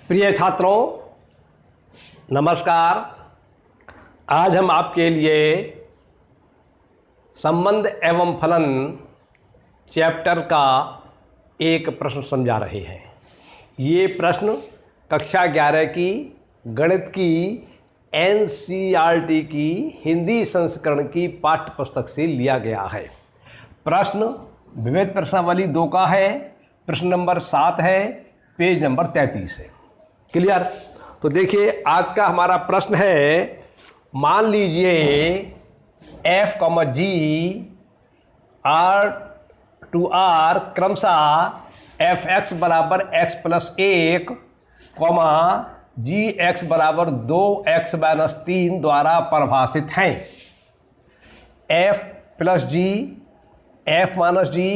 प्रिय छात्रों, नमस्कार। आज हम आपके लिए संबंध एवं फलन चैप्टर का एक प्रश्न समझा रहे हैं। ये प्रश्न कक्षा 11 की गणित की NCERT की हिंदी संस्करण की पाठ्य पुस्तक से लिया गया है। प्रश्न विविध प्रश्नावली 2 का है। प्रश्न नंबर 7 है, पेज नंबर 33 है। क्लियर? तो देखिए, आज का हमारा प्रश्न है, मान लीजिए f, g r to r क्रमशः fx बराबर x प्लस 1, gx बराबर 2x माइनस 3 द्वारा परिभाषित हैं। f plus g, f minus g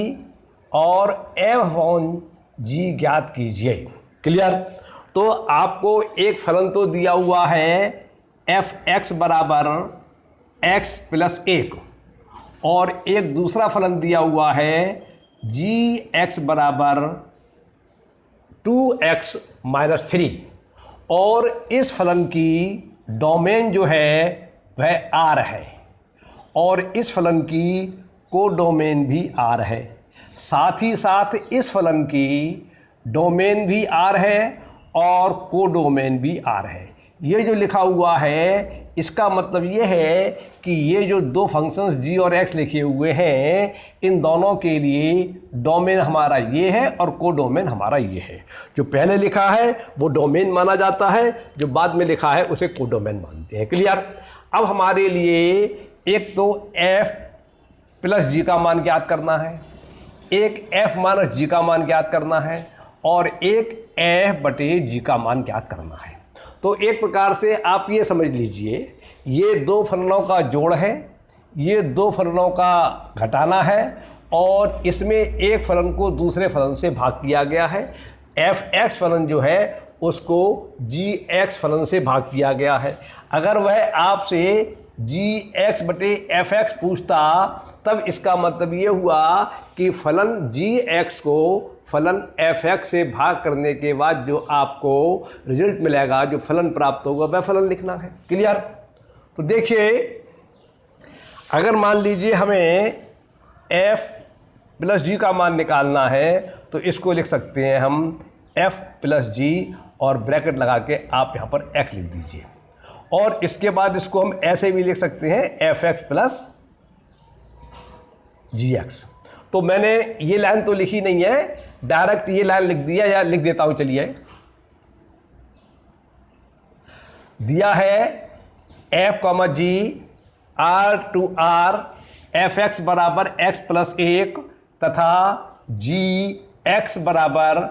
और f ऑन g ज्ञात कीजिए। क्लियर? तो आपको एक फलन तो दिया हुआ है fx बराबर x प्लस 1 और एक दूसरा फलन दिया हुआ है gx बराबर 2x माइनस 3 और इस फलन की डोमेन जो है वह R है और इस फलन की कोडोमेन भी R है। साथ ही साथ इस फलन की डोमेन भी R है और कोडोमेन भी R है। ये जो लिखा हुआ है इसका मतलब ये है कि ये जो दो फंक्शंस g और x लिखे हुए हैं, इन दोनों के लिए डोमेन हमारा ये है और कोडोमेन हमारा ये है। जो पहले लिखा है वो डोमेन माना जाता है, जो बाद में लिखा है उसे कोडोमेन मानते हैं। क्लियर? अब हमारे लिए एक तो f प्लस g का मान ज्ञात करना है, एक f माइनस g का मान ज्ञात करना है और एक f बटे g का मान ज्ञात करना है। तो एक प्रकार से आप ये समझ लीजिए, ये दो फलनों का जोड़ है, ये दो फलनों का घटाना है और इसमें एक फलन को दूसरे फलन से भाग किया गया है। fx फलन जो है उसको gx फलन से भाग किया गया है। अगर वह आपसे gx बटे fx पूछता तब इसका मतलब ये हुआ कि फलन gx को फलन fx से भाग करने के बाद जो आपको रिजल्ट मिलेगा, जो फलन प्राप्त होगा, वह फलन लिखना है। क्लियर? तो देखिए, अगर मान लीजिए हमें f प्लस g का मान निकालना है तो इसको लिख सकते हैं हम f प्लस g और ब्रैकेट लगा के आप यहाँ पर x लिख दीजिए और इसके बाद इसको हम ऐसे भी लिख सकते हैं fx प्लस gx। तो मैंने ये लाइन तो लिखी नहीं है, डायरेक्ट ये लाइन लिख दिया, या लिख देता हूं। चलिए, दिया है f, g r to r fx बराबर x प्लस 1 तथा gx बराबर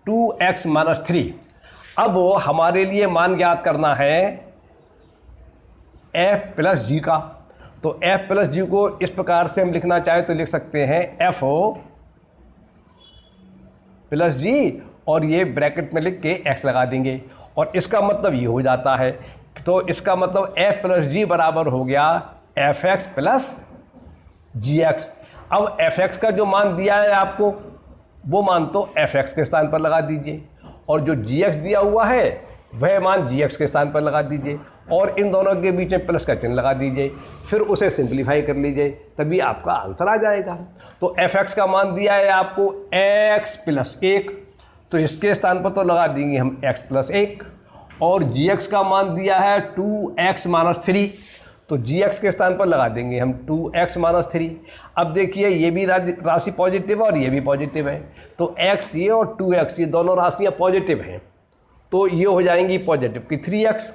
2x माइनस 3। अब हमारे लिए मान ज्ञात करना है f प्लस g का। तो f प्लस g को इस प्रकार से हम लिखना चाहे तो लिख सकते हैं f प्लस g और ये ब्रैकेट में लिख के x लगा देंगे और इसका मतलब ये हो जाता है। तो इसका मतलब f प्लस g बराबर हो गया fx प्लस gx। अब fx का जो मान दिया है आपको, वो मान तो fx के स्थान पर लगा दीजिए और जो gx दिया हुआ है वह मान gx के स्थान पर लगा दीजिए और इन दोनों के बीच में प्लस का चिन्ह लगा दीजिए, फिर उसे सिंप्लीफाई कर लीजिए, तभी आपका आंसर आ जाएगा। तो fx का मान दिया है आपको x प्लस 1, तो इसके स्थान पर तो लगा देंगे हम x प्लस 1 और gx का मान दिया है 2x माइनस 3, तो gx के स्थान पर लगा देंगे हम 2x माइनस 3। अब देखिए, ये भी राशि पॉजिटिव है और ये भी पॉजिटिव है, तो x ये और 2x ये दोनों राशियाँ पॉजिटिव हैं, तो ये हो जाएंगी पॉजिटिव की 3x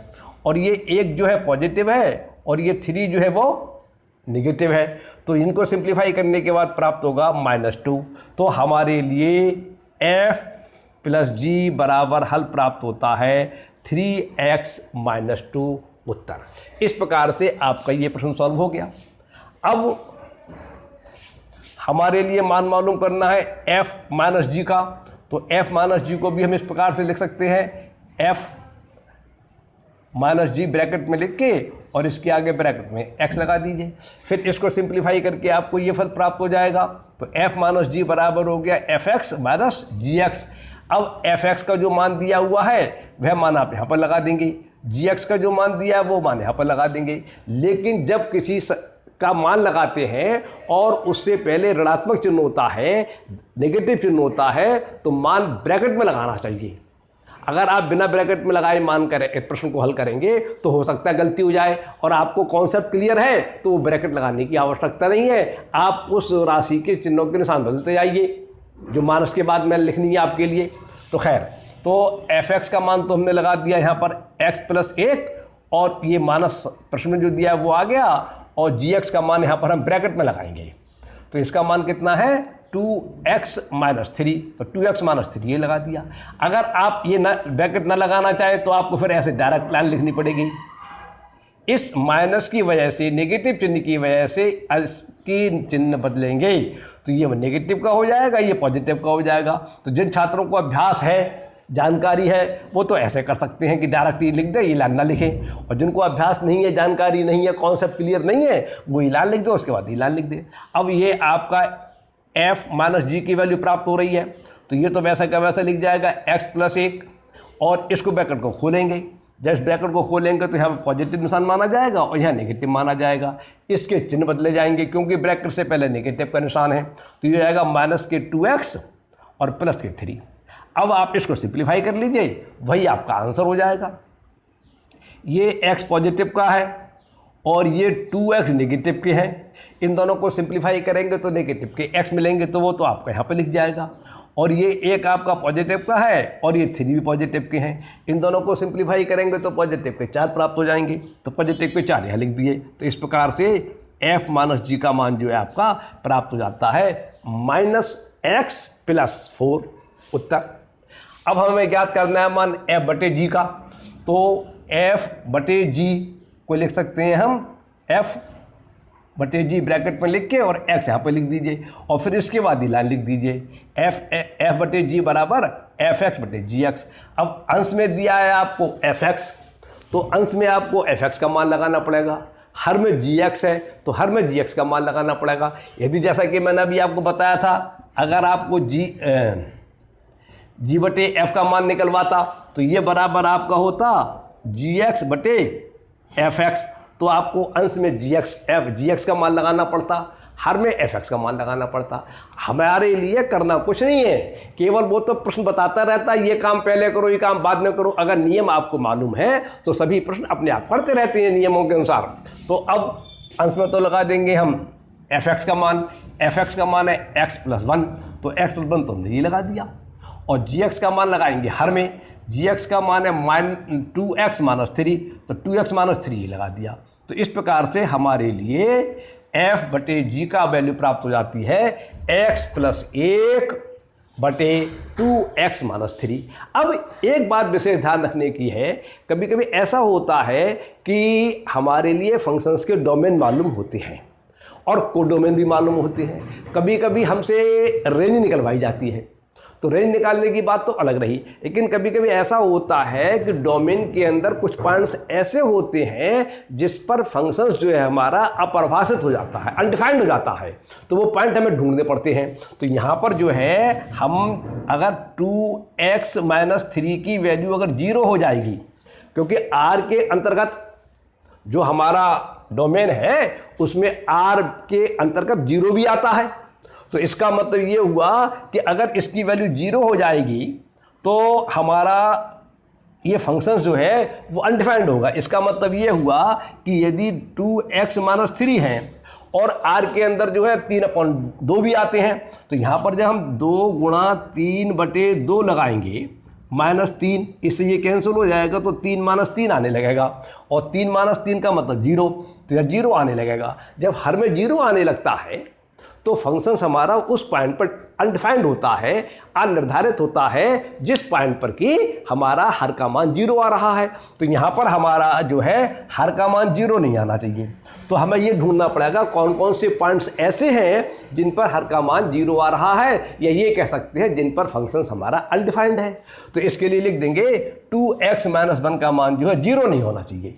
और ये एक जो है पॉजिटिव है और ये 3 जो है वो नेगेटिव है। तो इनको सिंप्लीफाई करने के बाद प्राप्त होगा -2। तो हमारे लिए f प्लस g बराबर हल प्राप्त होता है 3x माइनस 2 उत्तर। इस प्रकार से आपका ये प्रश्न सॉल्व हो गया। अब हमारे लिए मान मालूम करना है f माइनस g का, तो f माइनस g को भी हम इस प्रकार से लिख सकते हैं f माइनस g ब्रैकेट में लिख के और इसके आगे ब्रैकेट में x लगा दीजिए, फिर इसको सिंप्लीफाई करके आपको ये फल प्राप्त हो जाएगा। तो f माइनस g बराबर हो गया fx माइनस gx। अब एफ एक्स का जो मान दिया हुआ है वह मान आप यहाँ पर लगा देंगे, जी एक्स का जो मान दिया है वो मान यहाँ पर लगा देंगे। लेकिन जब किसी का मान लगाते हैं और उससे पहले ऋणात्मक चिन्ह होता है, नेगेटिव चिन्ह होता है, तो मान ब्रैकेट में लगाना चाहिए। अगर आप बिना ब्रैकेट में लगाए मान करें एक प्रश्न को हल करेंगे तो हो सकता है गलती हो जाए, और आपको कॉन्सेप्ट क्लियर है तो ब्रैकेट लगाने की आवश्यकता नहीं है। आप उस राशि के चिन्हों के निशान बदलते जाइए जो मान उसके बाद मैंने लिखनी है आपके लिए। तो खैर, तो एफ एक्स का मान तो हमने लगा दिया यहाँ पर x+1, और ये मानस प्रश्न में जो दिया है वो आ गया, और जी एक्स का मान यहाँ पर हम ब्रैकेट में लगाएंगे। तो इसका मान कितना है 2x-3, तो 2x-3 ये लगा दिया। अगर आप ये ना ब्रैकेट ना लगाना चाहे तो आपको फिर ऐसे डायरेक्ट लाइन लिखनी पड़ेगी। इस माइनस की वजह से, नेगेटिव चिन्ह की वजह से इसकी चिन्ह बदलेंगे तो ये नेगेटिव का हो जाएगा, ये पॉजिटिव का हो जाएगा। तो जिन छात्रों को अभ्यास है, जानकारी है, वो तो ऐसे कर सकते हैं कि डायरेक्ट ये लिख दे, ये लाइन ना लिखें, और जिनको अभ्यास नहीं है, जानकारी नहीं है, कॉन्सेप्ट क्लियर नहीं है, वो ये लाइन लिख दे, उसके बाद ये लाइन लिख दे। अब ये आपका f-g की वैल्यू प्राप्त हो रही है, तो ये तो वैसा का वैसा लिख जाएगा x+1, और इसको ब्रैकेट को खोलेंगे। जैसे ब्रैकेट को खोलेंगे तो यहाँ पर पॉजिटिव निशान माना जाएगा और यहाँ नेगेटिव माना जाएगा। इसके चिन्ह बदले जाएंगे क्योंकि ब्रैकेट से पहले नेगेटिव का निशान है, तो ये आएगा -2x और +3। अब आप इसको सिंप्लीफाई कर लीजिए, वही आपका आंसर हो जाएगा। ये x पॉजिटिव का है और ये 2x नेगेटिव के हैं। इन दोनों को सिंप्लीफाई करेंगे तो नेगेटिव के x मिलेंगे, तो वो तो आपका यहाँ पे लिख जाएगा। और ये एक आपका पॉजिटिव का है और ये 3 भी पॉजिटिव के हैं। इन दोनों को सिंप्लीफाई करेंगे तो पॉजिटिव के 4 प्राप्त हो जाएंगे, तो पॉजिटिव के 4 यहाँ लिख दिए। तो इस प्रकार से f-g का मान जो है आपका प्राप्त हो जाता है -x+4 उत्तर। अब हमें ज्ञात करना है मान f/g का, तो f/g को लिख सकते हैं हम f/g ब्रैकेट में लिख के और x यहाँ पे लिख दीजिए, और फिर इसके बाद ही लाइन लिख दीजिए f/g बराबर fx/gx। अब अंश में दिया है आपको fx, तो अंश में आपको fx का मान लगाना पड़ेगा। हर में gx है तो हर में gx का मान लगाना पड़ेगा। यदि जैसा कि मैंने अभी आपको बताया था, अगर आपको g/f का मान निकलवाता तो ये बराबर आपका होता gx/fx, तो आपको अंश में gx का मान लगाना पड़ता, हर में fx का मान लगाना पड़ता। हमारे लिए करना कुछ नहीं है, केवल वो तो प्रश्न बताता रहता है, ये काम पहले करो, ये काम बाद में करो। अगर नियम आपको मालूम है तो सभी प्रश्न अपने आप करते रहते हैं नियमों के अनुसार। तो अब अंश में तो लगा देंगे हम fx का मान है x+1, तो x+1 तो हमने ये लगा दिया, और gx का मान लगाएंगे हर में, gx का मान है -2x-3, तो 2x-3 ये लगा दिया। तो इस प्रकार से हमारे लिए f/g का वैल्यू प्राप्त हो जाती है x+1/2x-3। अब एक बात विशेष ध्यान रखने की है, कभी कभी ऐसा होता है कि हमारे लिए फंक्शंस के डोमेन मालूम होते हैं और कोडोमेन भी मालूम होते हैं। कभी कभी हमसे रेंज निकलवाई जाती है, तो रेंज निकालने की बात तो अलग रही, लेकिन कभी कभी ऐसा होता है कि डोमेन के अंदर कुछ पॉइंट्स ऐसे होते हैं जिस पर फंक्शंस जो है हमारा अपरिभाषित हो जाता है, अनडिफाइंड हो जाता है, तो वो पॉइंट हमें ढूंढने पड़ते हैं। तो यहाँ पर जो है हम अगर 2x-3 की वैल्यू अगर 0 हो जाएगी, क्योंकि r के अंतर्गत जो हमारा डोमेन है उसमें r के अंतर्गत 0 भी आता है, तो इसका मतलब ये हुआ कि अगर इसकी वैल्यू 0 हो जाएगी तो हमारा ये फंक्शन जो है वो अनडिफाइंड होगा। इसका मतलब ये हुआ कि यदि 2x-3 है और r के अंदर जो है 3/2 भी आते हैं, तो यहाँ पर जब हम 2 × 3/2 लगाएंगे -3, इससे ये कैंसिल हो जाएगा, तो 3-3 आने लगेगा, और 3-3 का मतलब 0, तो यह 0 आने लगेगा। जब हर में 0 आने लगता है तो फंक्शन हमारा उस पॉइंट पर अनडिफाइंड होता है, अनिर्धारित होता है, जिस पॉइंट पर कि हमारा हर का मान 0 आ रहा है। तो यहाँ पर हमारा जो है हर का मान 0 नहीं आना चाहिए, तो हमें ये ढूंढना पड़ेगा कौन कौन से पॉइंट्स ऐसे हैं जिन पर हर का मान 0 आ रहा है, या ये कह सकते हैं जिन पर फंक्शन हमारा अनडिफाइंड है। तो इसके लिए लिख देंगे 2x-1 का मान जो है 0 नहीं होना चाहिए।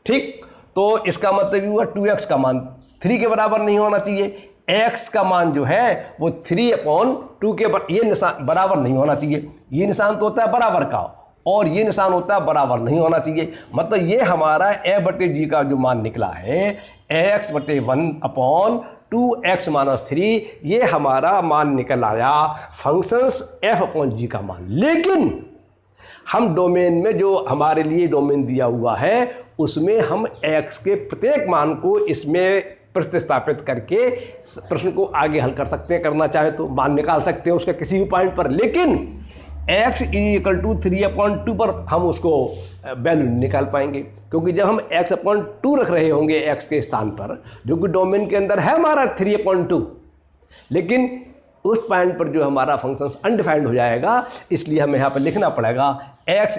ठीक, तो इसका मतलब हुआ 2x का मान 3 के बराबर नहीं होना चाहिए, x का मान जो है वो 3/2 के ये निशान बराबर नहीं होना चाहिए। ये निशान तो होता है बराबर का और ये निशान होता है बराबर नहीं होना चाहिए। मतलब ये हमारा f/g का जो मान निकला है x/1/2x-3, ये हमारा मान निकल आया फंक्शंस f/g का मान। लेकिन हम डोमेन में जो हमारे लिए डोमेन दिया हुआ है उसमें हम x के प्रत्येक मान को इसमें प्रतिस्थापित करके प्रश्न को आगे हल कर सकते हैं। करना चाहे तो मान निकाल सकते हैं उसका किसी भी पॉइंट पर, लेकिन x = 3/2 पर हम उसको वैल्यू निकाल पाएंगे, क्योंकि जब हम x/2 रख रहे होंगे x के स्थान पर, जो कि डोमेन के अंदर है हमारा 3/2, लेकिन उस पॉइंट पर जो हमारा फंक्शन अनडिफाइंड हो जाएगा, इसलिए हमें यहाँ पर लिखना पड़ेगा x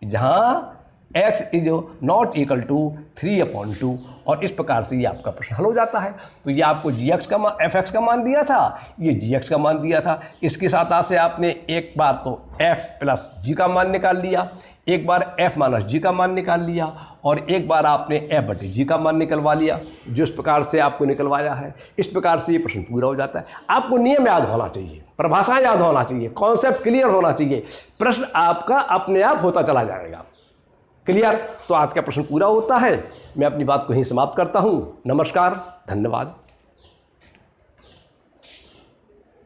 जहाँ x ≠ 3/2, और इस प्रकार से ये आपका प्रश्न हल हो जाता है। तो ये आपको gx का मान fx का मान दिया था, ये gx का मान दिया था। इसके साथ से आपने एक बार तो f + g का मान निकाल लिया, एक बार f - g का मान निकाल लिया, और एक बार आपने f/g का मान निकलवा लिया। जिस प्रकार से आपको निकलवाया है, इस प्रकार से ये प्रश्न पूरा हो जाता है। आपको नियम याद होना चाहिए, परिभाषा याद होना चाहिए, कॉन्सेप्ट क्लियर होना चाहिए, प्रश्न आपका अपने आप होता चला जाएगा। क्लियर? तो आज का प्रश्न पूरा होता है। मैं अपनी बात को यहीं समाप्त करता हूँ। नमस्कार, धन्यवाद।